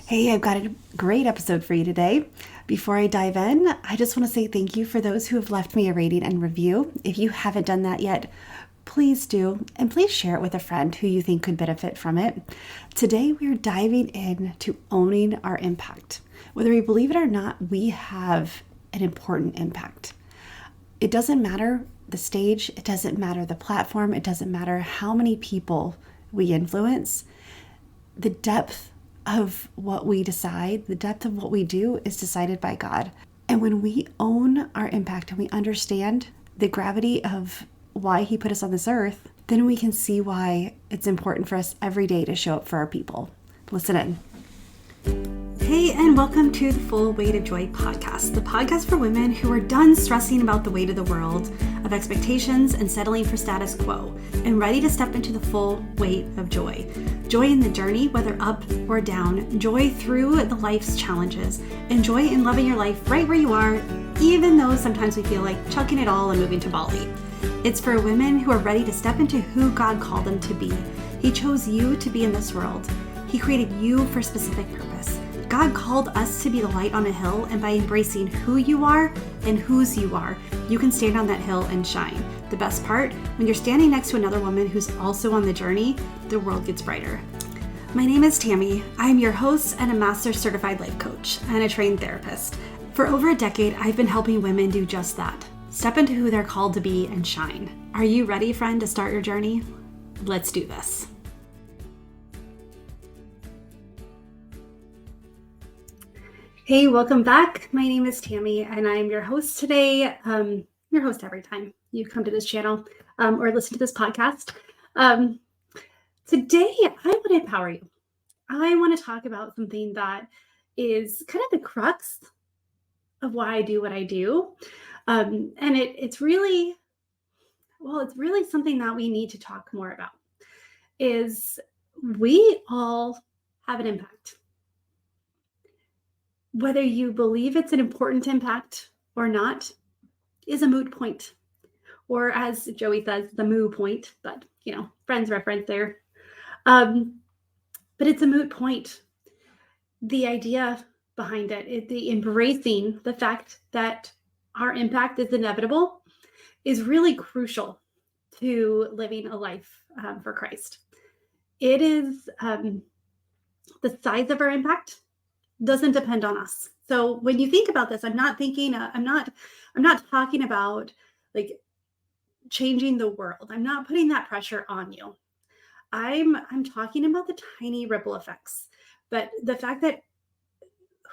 Hey, I've got a great episode for you today. Before I dive in, I just want to say thank you for those who have left me a rating and review. If you haven't done that yet, please do, and please share it with a friend who you think could benefit from it. Today, we're diving into owning our impact. Whether we believe it or not, we have an important impact. It doesn't matter the stage, it doesn't matter the platform, it doesn't matter how many people we influence. The depth of what we decide, the depth of what we do is decided by God. And when we own our impact and we understand the gravity of why He put us on this earth, then we can see why it's important for us every day to show up for our people. Listen in. Hey, and welcome to the Full Weight of Joy podcast, the podcast for women who are done stressing about the weight of the world, of expectations and settling for status quo, and ready to step into the full weight of joy. Joy in the journey, whether up or down, joy through the life's challenges, and joy in loving your life right where you are, even though sometimes we feel like chucking it all and moving to Bali. It's for women who are ready to step into who God called them to be. He chose you to be in this world. He created you for a specific purpose. God called us to be the light on a hill, and by embracing who you are and whose you are, you can stand on that hill and shine. The best part, when you're standing next to another woman who's also on the journey, the world gets brighter. My name is Tammy. I am your host and a Master Certified Life Coach and a trained therapist. For over a decade, I've been helping women do just that. Step into who they're called to be and shine. Are you ready, friend, to start your journey? Let's do this. Hey, welcome back. My name is Tammy, and I'm your host today. Your host every time you come to this channel or listen to this podcast. Today, I want to empower you. I want to talk about something that is kind of the crux of why I do what I do. And it's really something that we need to talk more about. Is we all have an impact. Whether you believe it's an important impact or not is a moot point. Or as Joey says, the moo point, but friends reference there. But it's a moot point. The idea behind it, the embracing the fact that our impact is inevitable, is really crucial to living a life for Christ. It is the size of our impact doesn't depend on us. So when you think about this, I'm not talking about like changing the world. I'm not putting that pressure on you. I'm talking about the tiny ripple effects. But the fact that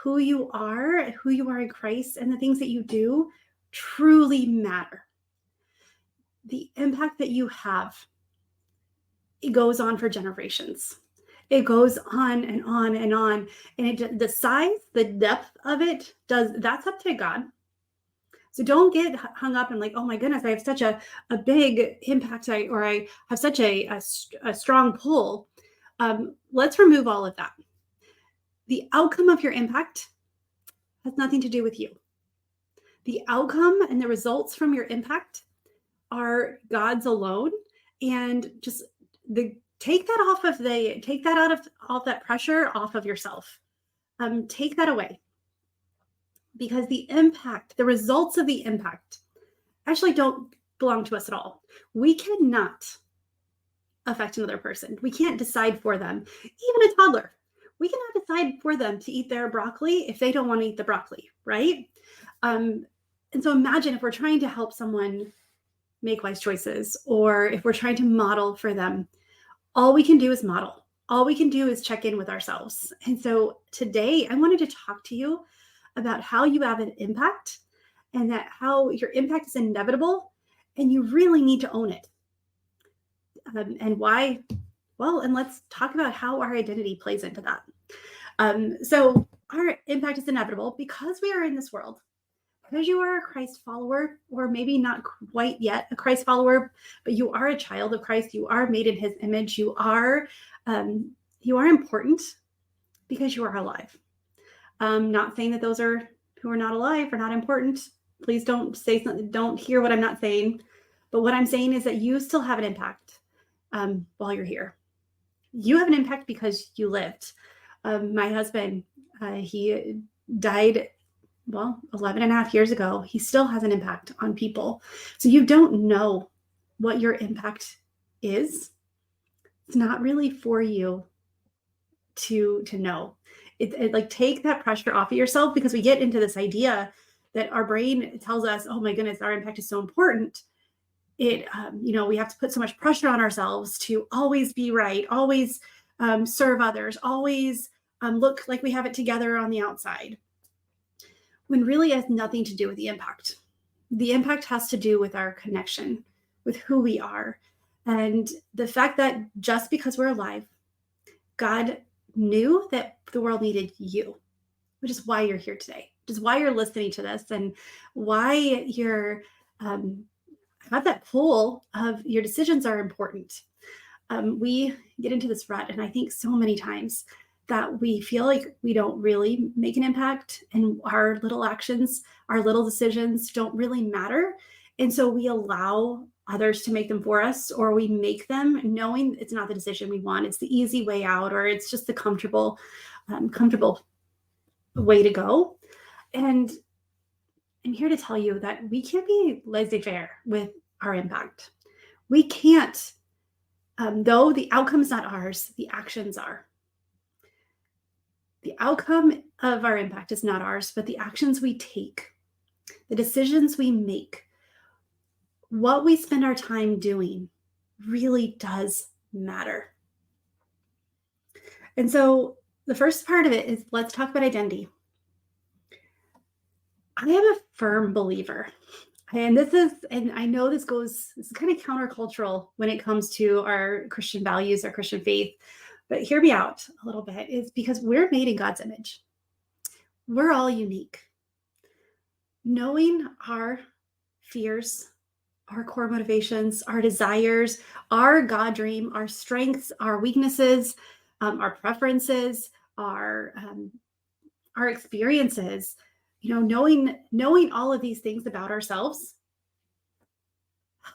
who you are in Christ, and the things that you do truly matter. The impact that you have, it goes on for generations. It goes on and on and on. And the size, the depth of it that's up to God. So don't get hung up and like, oh my goodness, I have such a big impact, I have such a strong pull. Let's remove all of that. The outcome of your impact has nothing to do with you. The outcome and the results from your impact are God's alone. And just take that out of all that pressure off of yourself. Take that away. Because the impact, the results of the impact actually don't belong to us at all. We cannot affect another person. We can't decide for them. Even a toddler, we cannot decide for them to eat their broccoli if they don't want to eat the broccoli, right? And so imagine if we're trying to help someone make wise choices, or if we're trying to model for them, all we can do is model. All we can do is check in with ourselves. And so today I wanted to talk to you about how you have an impact, and that how your impact is inevitable and you really need to own it. And why? Well, and let's talk about how our identity plays into that. So our impact is inevitable because we are in this world. Because you are a Christ follower, or maybe not quite yet a Christ follower, but you are a child of Christ. You are made in His image. You are important because you are alive. Not saying that those who are not alive are not important. Please don't say something. Don't hear what I'm not saying. But what I'm saying is that you still have an impact while you're here. You have an impact because you lived. My husband, he died, well, 11 and a half years ago. He still has an impact on people. So you don't know what your impact is. It's not really for you to know. It like take that pressure off of yourself, because we get into this idea that our brain tells us, oh my goodness, our impact is so important. We have to put so much pressure on ourselves to always be right, always serve others, always look like we have it together on the outside, when really it has nothing to do with the impact. The impact has to do with our connection with who we are, and the fact that just because we're alive, God knew that the world needed you, which is why you're here today, which is why you're listening to this, and why you're have that pull of your decisions are important. We get into this rut, and I think so many times that we feel like we don't really make an impact, and our little actions, our little decisions don't really matter. And so we allow others to make them for us, or we make them knowing it's not the decision we want. It's the easy way out, or it's just the comfortable way to go. And I'm here to tell you that we can't be laissez-faire with our impact. We can't, though the outcome's not ours, the actions are. The outcome of our impact is not ours, but the actions we take, the decisions we make, what we spend our time doing really does matter. And so the first part of it is, let's talk about identity. I am a firm believer, and I know this is kind of countercultural when it comes to our Christian values, our Christian faith, but hear me out a little bit, is because we're made in God's image. We're all unique. Knowing our fears, our core motivations, our desires, our God dream, our strengths, our weaknesses, our preferences, our experiences, knowing all of these things about ourselves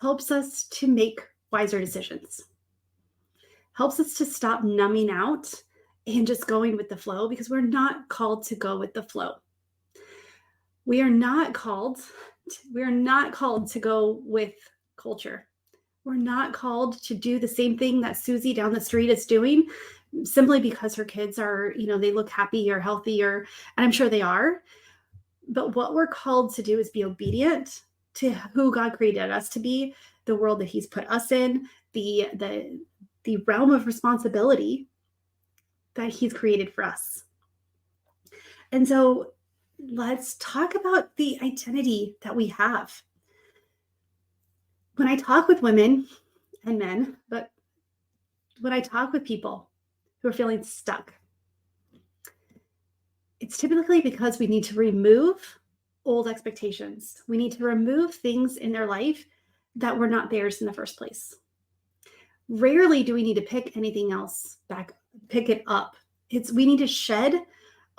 helps us to make wiser decisions, helps us to stop numbing out and just going with the flow, because we're not called to go with the flow. We are not called to go with culture. We're not called to do the same thing that Susie down the street is doing simply because her kids are, they look happy or healthy, and I'm sure they are. But what we're called to do is be obedient to who God created us to be, the world that He's put us in, the realm of responsibility that He's created for us. And so let's talk about the identity that we have. When I talk with women and men, but when I talk with people who are feeling stuck, it's typically because we need to remove old expectations. We need to remove things in their life that were not theirs in the first place. Rarely do we need to pick anything else pick it up. We need to shed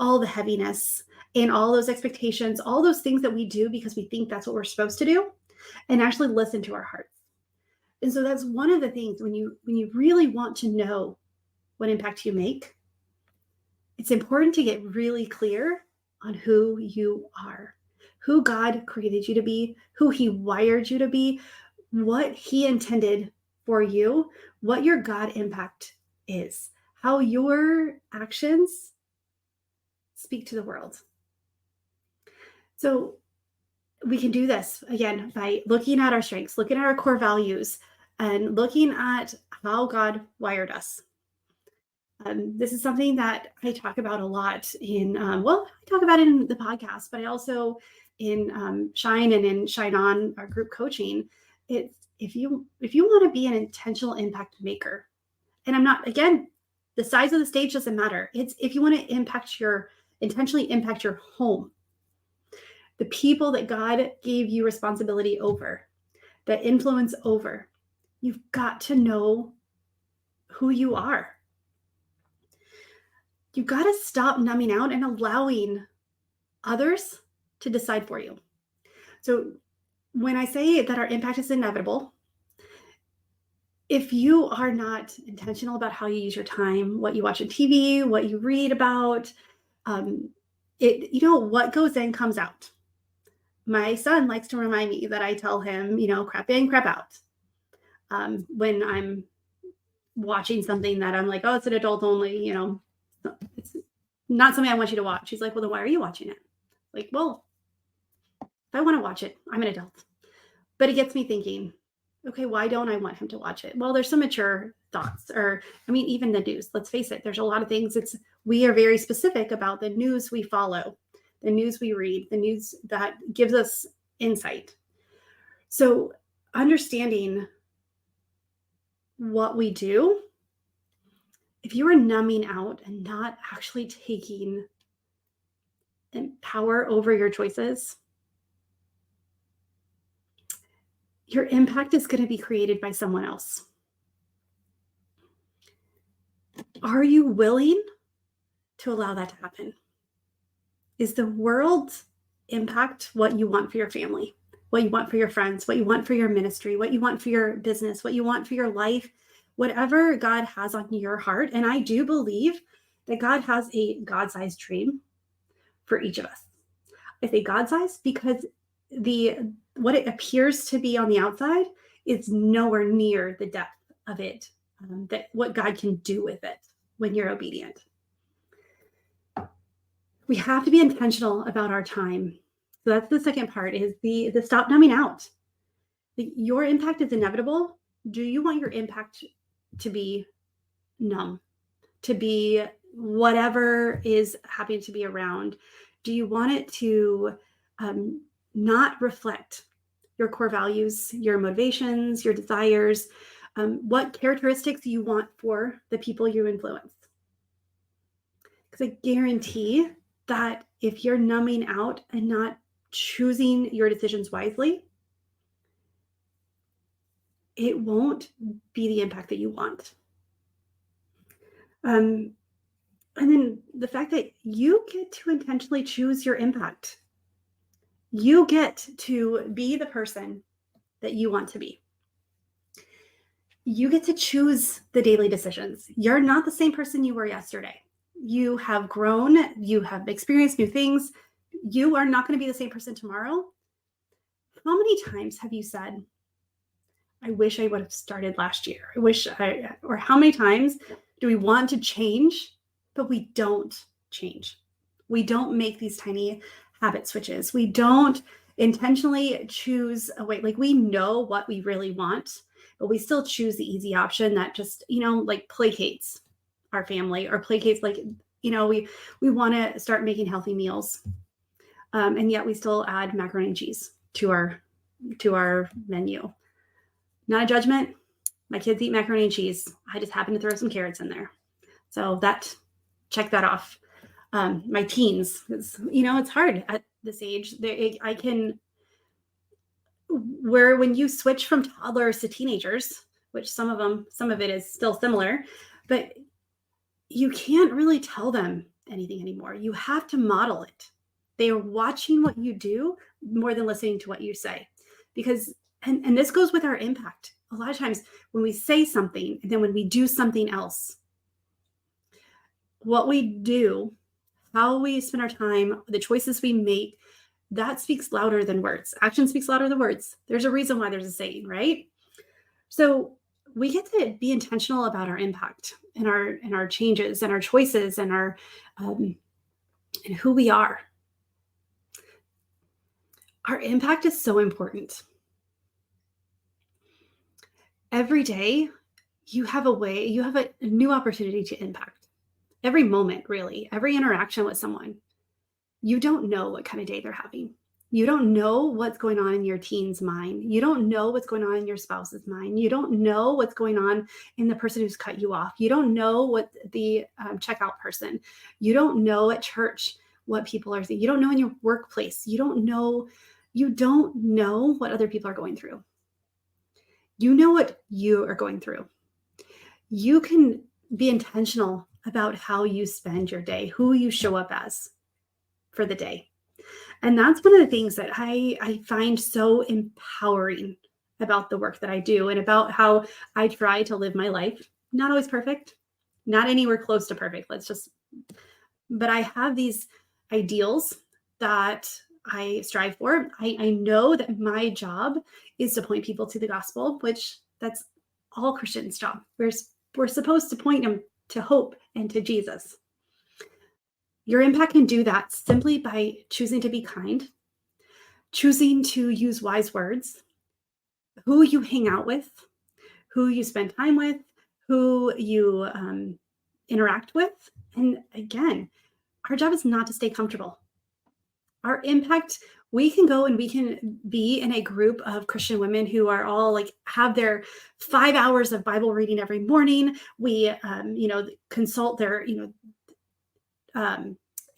all the heaviness and all those expectations, all those things that we do because we think that's what we're supposed to do, and actually listen to our hearts. And so that's one of the things when you really want to know what impact you make, it's important to get really clear on who you are, who God created you to be, who He wired you to be, what He intended for you, what your God impact is, how your actions speak to the world. So we can do this, again, by looking at our strengths, looking at our core values, and looking at how God wired us. This is something that I talk about a lot I talk about it in the podcast, but I also in Shine and in Shine On, our group coaching. It's if you want to be an intentional impact maker, and I'm not, again, the size of the stage doesn't matter. It's if you want to intentionally impact your home, the people that God gave you responsibility over, that influence over, you've got to know who you are. You've got to stop numbing out and allowing others to decide for you. So when I say that our impact is inevitable, if you are not intentional about how you use your time, what you watch on TV, what you read about, um, what goes in comes out. My son likes to remind me that I tell him, crap in, crap out. When I'm watching something that I'm like, oh, it's an adult only, it's not something I want you to watch. He's like, well, then why are you watching it? Like, well, if I want to watch it, I'm an adult. But it gets me thinking, okay, why don't I want him to watch it? Well, there's some mature thoughts, or even the news. Let's face it, there's a lot of things. We are very specific about the news we follow, the news we read, the news that gives us insight. So understanding what we do, if you are numbing out and not actually taking power over your choices, your impact is going to be created by someone else. Are you willing to allow that to happen? Is the world's impact what you want for your family, what you want for your friends, what you want for your ministry, what you want for your business, what you want for your life, whatever God has on your heart? And I do believe that God has a God-sized dream for each of us. I say God-sized because what it appears to be on the outside is nowhere near the depth of it, that what God can do with it when you're obedient. We have to be intentional about our time. So that's the second part, is the stop numbing out. Your impact is inevitable. Do you want your impact to be numb, to be whatever is happening to be around? Do you want it to not reflect your core values, your motivations, your desires, what characteristics you want for the people you influence? Because I guarantee that if you're numbing out and not choosing your decisions wisely, it won't be the impact that you want. And then the fact that you get to intentionally choose your impact. You get to be the person that you want to be. You get to choose the daily decisions. You're not the same person you were yesterday. You have grown, you have experienced new things. You are not going to be the same person tomorrow. How many times have you said, I wish I would have started last year? Or how many times do we want to change, but we don't change? We don't make these tiny habit switches. We don't intentionally choose a way. Like, we know what we really want, but we still choose the easy option that just, like placates our family, or placates, like, we want to start making healthy meals. And yet we still add macaroni and cheese to our menu. Not a judgment. My kids eat macaroni and cheese. I just happen to throw some carrots in there. So check that off. My teens, it's hard at this age. When you switch from toddlers to teenagers, which some of it is still similar, but you can't really tell them anything anymore. You have to model it. They are watching what you do more than listening to what you say. Because, and this goes with our impact. A lot of times when we say something and then when we do something else, what we do, how we spend our time, the choices we make, that speaks louder than words. Action speaks louder than words. There's a reason why there's a saying, right? So we get to be intentional about our impact and our changes and our choices and our and who we are. Our impact is so important. Every day, you have a new opportunity to impact. Every moment, really, every interaction with someone. You don't know what kind of day they're having. You don't know what's going on in your teen's mind. You don't know what's going on in your spouse's mind. You don't know what's going on in the person who's cut you off. You don't know what the checkout person. You don't know at church what people are saying. You don't know in your workplace. You don't know what other people are going through. You know what you are going through. You can be intentional about how you spend your day, who you show up as for the day. And that's one of the things that I find so empowering about the work that I do and about how I try to live my life. Not always perfect, not anywhere close to perfect. But I have these ideals that I strive for. I know that my job is to point people to the gospel, which that's all Christians' job. We're supposed to point them to hope and to Jesus. Your impact can do that simply by choosing to be kind, choosing to use wise words, who you hang out with, who you spend time with, who you interact with. And again, our job is not to stay comfortable. Our impact, we can go and we can be in a group of Christian women who are all like have their 5 hours of Bible reading every morning. We, consult their,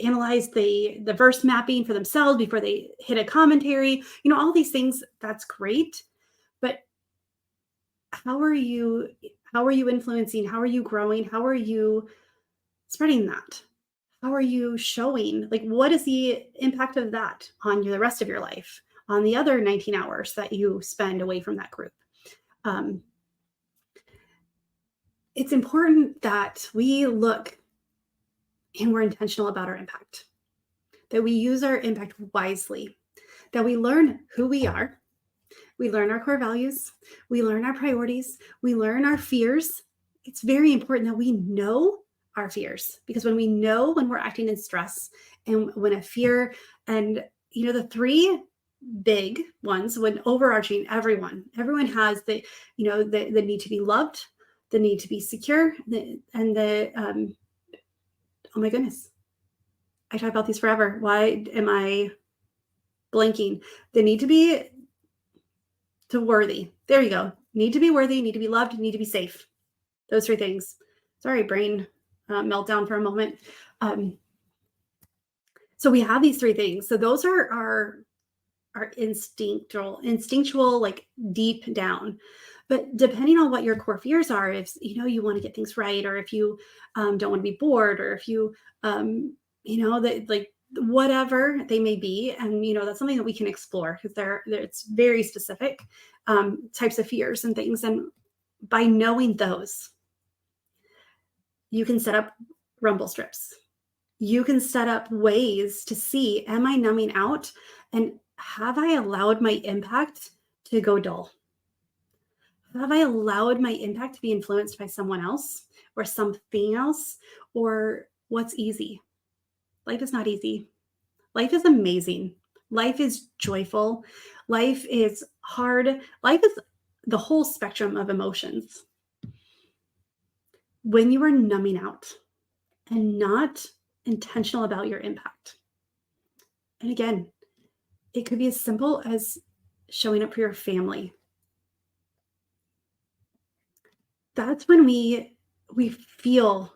analyze the verse mapping for themselves before they hit a commentary. All these things. That's great, but how are you influencing? How are you growing? How are you spreading that? How are you showing? Like, what is the impact of that on the rest of your life, on the other 19 hours that you spend away from that group? It's important that we look and we're intentional about our impact, that we use our impact wisely, that we learn who we are, we learn our core values, we learn our priorities, we learn our fears. It's very important that we know our fears, because when we know when we're acting in stress and when a fear, and the three big ones, when overarching, everyone has the need to be loved, the need to be secure, and the oh my goodness, I talk about these forever. Why am I blanking? The need to be worthy. There you go. Need to be worthy, need to be loved, need to be safe. Those three things. Sorry, brain meltdown for a moment. So we have these three things. So those are instinctual, like deep down. But depending on what your core fears are, if you want to get things right, or if you don't want to be bored, or if you whatever they may be, and that's something that we can explore, because it's very specific types of fears and things. And by knowing those, you can set up rumble strips. You can set up ways to see, am I numbing out, and have I allowed my impact to go dull? Have I allowed my impact to be influenced by someone else or something else, or what's easy? Life is not easy. Life is amazing. Life is joyful. Life is hard. Life is the whole spectrum of emotions. When you are numbing out and not intentional about your impact, and again, it could be as simple as showing up for your family. That's when we feel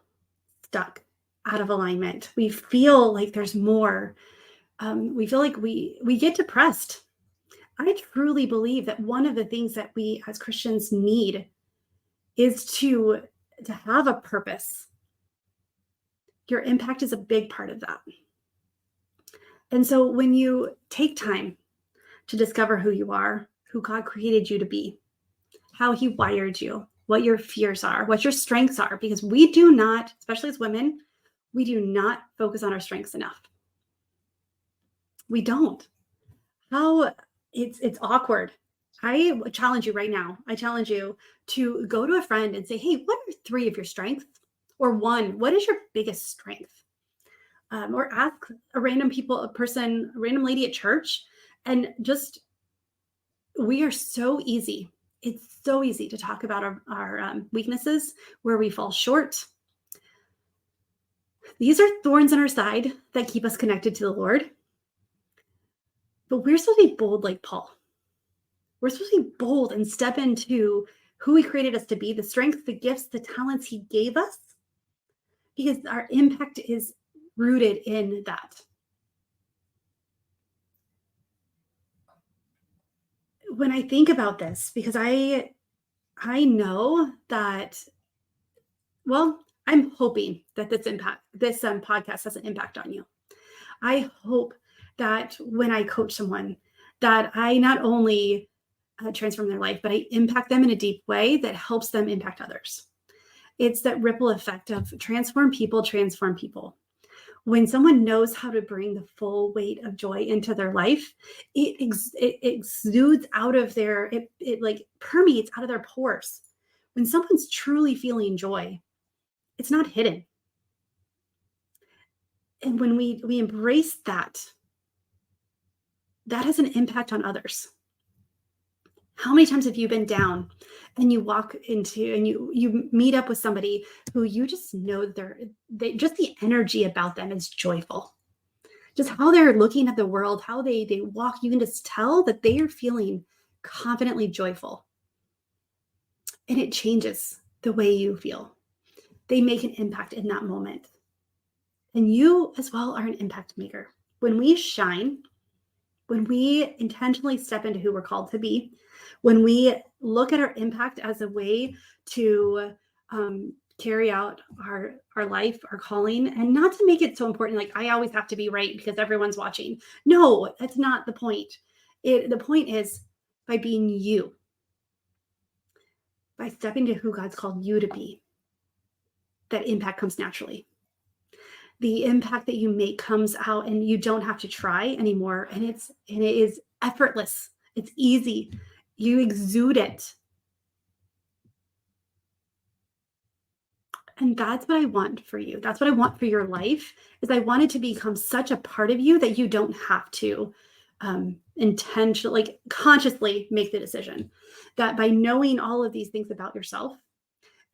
stuck, out of alignment. We feel like there's more. We feel like we get depressed. I truly believe that one of the things that we as Christians need is to have a purpose. Your impact is a big part of that. And so when you take time to discover who you are, who God created you to be, how he wired you, what your fears are, what your strengths are, because we do not, especially as women, we do not focus on our strengths enough. We don't. It's awkward. I challenge you right now. I challenge you to go to a friend and say, hey, what are 3 of your strengths? Or 1, what is your biggest strength? Or ask a random lady at church. And just, we are so easy. It's so easy to talk about our weaknesses, where we fall short. These are thorns in our side that keep us connected to the Lord. But we're supposed to be bold like Paul. We're supposed to be bold and step into who he created us to be, the strengths, the gifts, the talents he gave us, because our impact is rooted in that. When I think about this, because I know that, well, I'm hoping that this podcast has an impact on you. I hope that when I coach someone, that I not only transform their life, but I impact them in a deep way that helps them impact others. It's that ripple effect of transform people, transform people. When someone knows how to bring the full weight of joy into their life, it exudes out of their, it like permeates out of their pores. When someone's truly feeling joy, it's not hidden. And when we embrace that, that has an impact on others. How many times have you been down and you walk into and you meet up with somebody who you just know they just the energy about them is joyful. Just how they're looking at the world, how they walk, you can just tell that they are feeling confidently joyful. And it changes the way you feel. They make an impact in that moment. And you as well are an impact maker. When we shine, when we intentionally step into who we're called to be, when we look at our impact as a way to carry out our life, our calling, and not to make it so important, like I always have to be right because everyone's watching. No, that's not the point. The point is by being you, by stepping to who God's called you to be, that impact comes naturally. The impact that you make comes out and you don't have to try anymore. And it is effortless. It's easy. You exude it. And that's what I want for you. That's what I want for your life, is I want it to become such a part of you that you don't have to intentionally, like consciously make the decision. That by knowing all of these things about yourself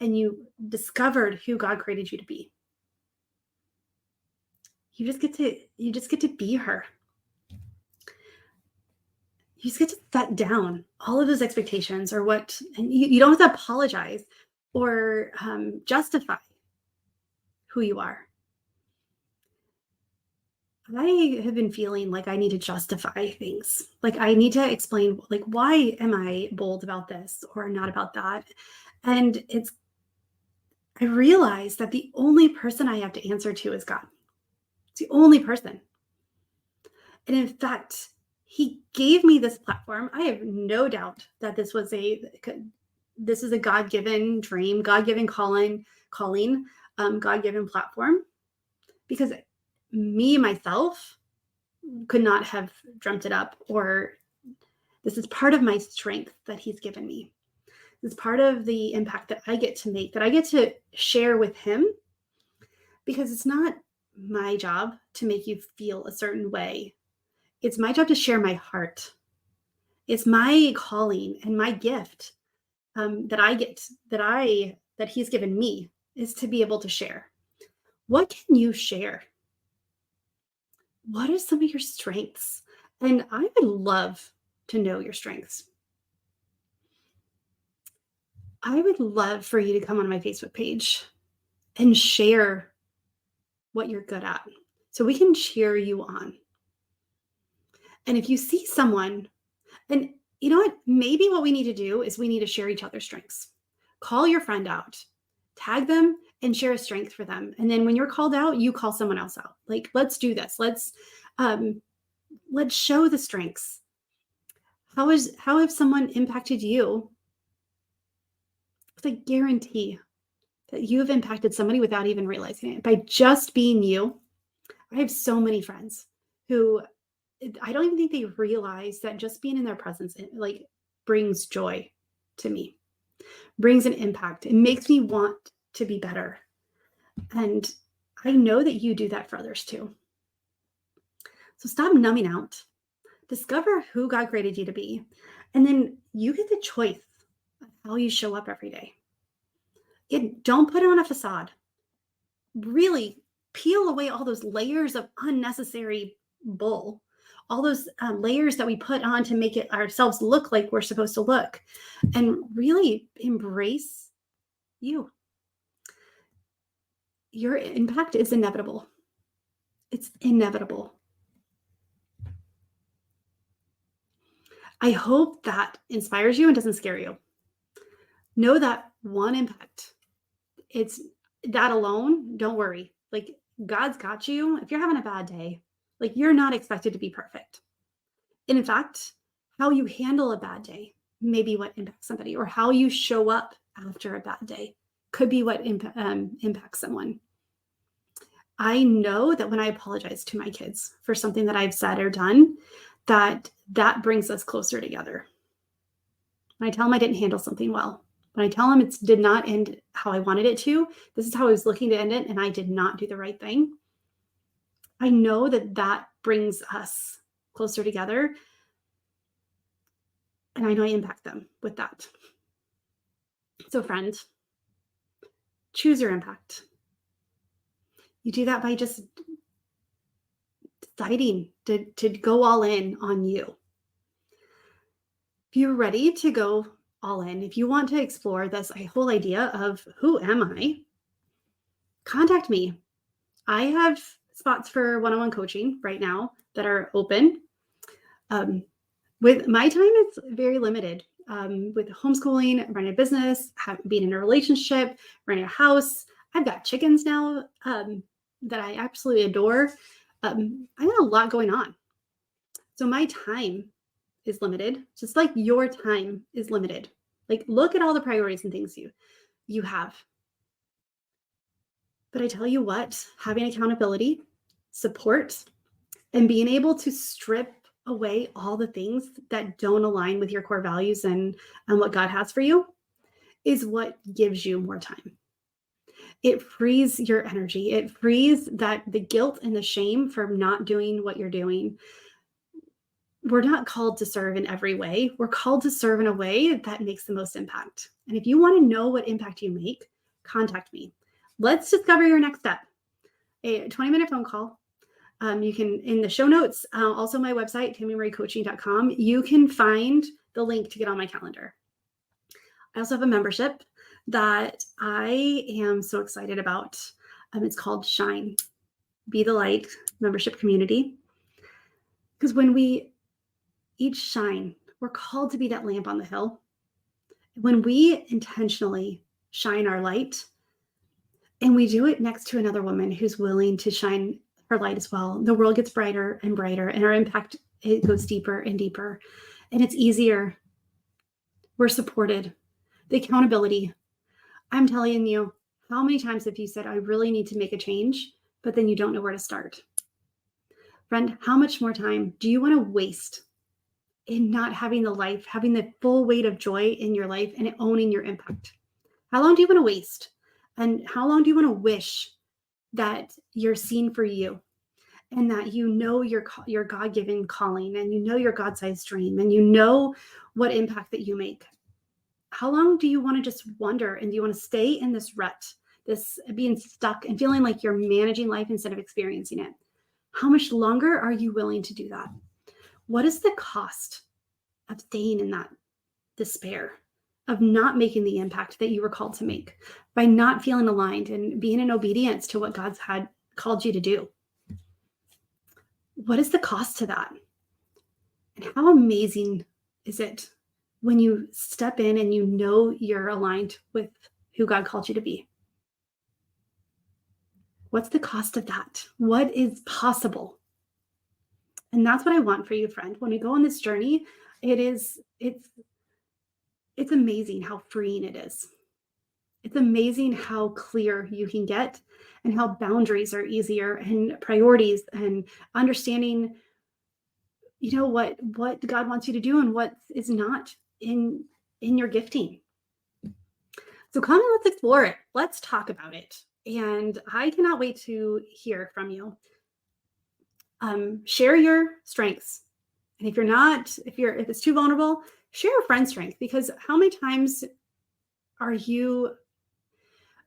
and you discovered who God created you to be, you just get to be her. You just get to set down all of those expectations or what, and you don't have to apologize or justify who you are. I have been feeling like I need to justify things. Like I need to explain, like, why am I bold about this or not about that? And I realized that the only person I have to answer to is God. It's the only person. And in fact, he gave me this platform. I have no doubt that this is a God-given dream, God-given calling, God-given platform, because me, myself, could not have dreamt it up, or this is part of my strength that he's given me. This is part of the impact that I get to make, that I get to share with him, because it's not my job to make you feel a certain way. It's my job to share my heart. It's my calling and my gift that he's given me, is to be able to share. What can you share? What are some of your strengths? And I would love to know your strengths. I would love for you to come on my Facebook page and share what you're good at so we can cheer you on. And if you see someone, and you know what, maybe what we need to do is we need to share each other's strengths. Call your friend out, tag them, and share a strength for them. And then when you're called out, you call someone else out. Like, let's do this. Let's show the strengths. How have someone impacted you? I guarantee that you have impacted somebody without even realizing it by just being you. I have so many friends who I don't even think they realize that just being in their presence, like, brings joy to me, brings an impact. It makes me want to be better. And I know that you do that for others too. So stop numbing out. Discover who God created you to be. And then you get the choice of how you show up every day. Don't put on a facade. Really peel away all those layers of unnecessary bull, all those layers that we put on to make it ourselves look like we're supposed to look, and really embrace you. Your impact is inevitable. It's inevitable. I hope that inspires you and doesn't scare you. Know that one impact, it's that alone. Don't worry. Like, God's got you. If you're having a bad day, like, you're not expected to be perfect. And in fact, how you handle a bad day maybe what impacts somebody, or how you show up after a bad day could be what impacts someone. I know that when I apologize to my kids for something that I've said or done, that brings us closer together. When I tell them I didn't handle something well, when I tell them it did not end how I wanted it to, this is how I was looking to end it, and I did not do the right thing. I know that brings us closer together. And I know I impact them with that. So friend, choose your impact. You do that by just deciding to go all in on you. If you're ready to go all in, if you want to explore this whole idea of who am I, contact me. I have spots for one-on-one coaching right now that are open. With my time, it's very limited. With homeschooling, running a business, being in a relationship, running a house. I've got chickens now that I absolutely adore. I got a lot going on. So my time is limited, just like your time is limited. Like, look at all the priorities and things you have. But I tell you what, having accountability, support, and being able to strip away all the things that don't align with your core values and what God has for you is what gives you more time. It frees your energy. It frees the guilt and the shame for not doing what you're doing. We're not called to serve in every way. We're called to serve in a way that makes the most impact. And if you want to know what impact you make, contact me. Let's discover your next step. A 20-minute phone call. You can, in the show notes, also my website, tammymariecoaching.com, you can find the link to get on my calendar. I also have a membership that I am so excited about. It's called Shine, Be the Light membership community. Because when we each shine, we're called to be that lamp on the hill. When we intentionally shine our light, and we do it next to another woman who's willing to shine her light as well, the world gets brighter and brighter, and our impact, it goes deeper and deeper, and it's easier. We're supported. The accountability. I'm telling you, how many times have you said, I really need to make a change, but then you don't know where to start? Friend, how much more time do you want to waste in not having having the full weight of joy in your life and owning your impact? How long do you want to waste? And how long do you want to wish that you're seen for you, and that you know your God-given calling, and you know your God-sized dream, and you know what impact that you make? How long do you want to just wonder, and do you want to stay in this rut, this being stuck and feeling like you're managing life instead of experiencing it? How much longer are you willing to do that? What is the cost of staying in that despair, of not making the impact that you were called to make, by not feeling aligned and being in obedience to what God's had called you to do? What is the cost to that? And how amazing is it when you step in and you know you're aligned with who God called you to be? What's the cost of that? What is possible? And that's what I want for you, friend. When we go on this journey, it's amazing how freeing it is. It's amazing how clear you can get, and how boundaries are easier, and priorities, and understanding, what God wants you to do and what is not in your gifting. So come and let's explore it. Let's talk about it. And I cannot wait to hear from you. Share your strengths. And if it's too vulnerable, share a friend's strength, because how many times are you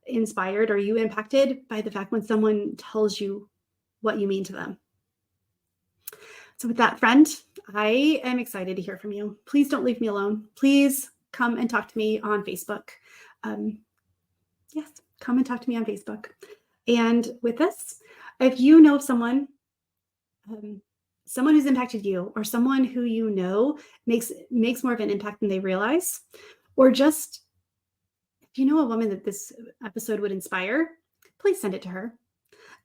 inspired? Are you impacted by the fact when someone tells you what you mean to them? So with that, friend, I am excited to hear from you. Please don't leave me alone. Please come and talk to me on Facebook. Yes, come and talk to me on Facebook. And with this, if you know someone who's impacted you, or someone who you know makes more of an impact than they realize, or just if you know a woman that this episode would inspire, please send it to her.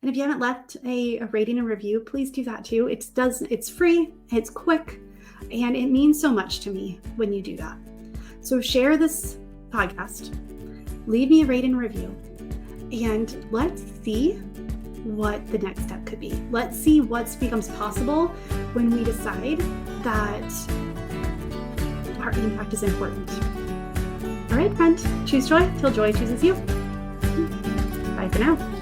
And if you haven't left a rating and review, please do that too. It's free, it's quick, and it means so much to me when you do that. So share this podcast, leave me a rate and review, and let's see what the next step could be. Let's see what becomes possible when we decide that our impact is important. All right, friend, choose joy till joy chooses you. Bye for now.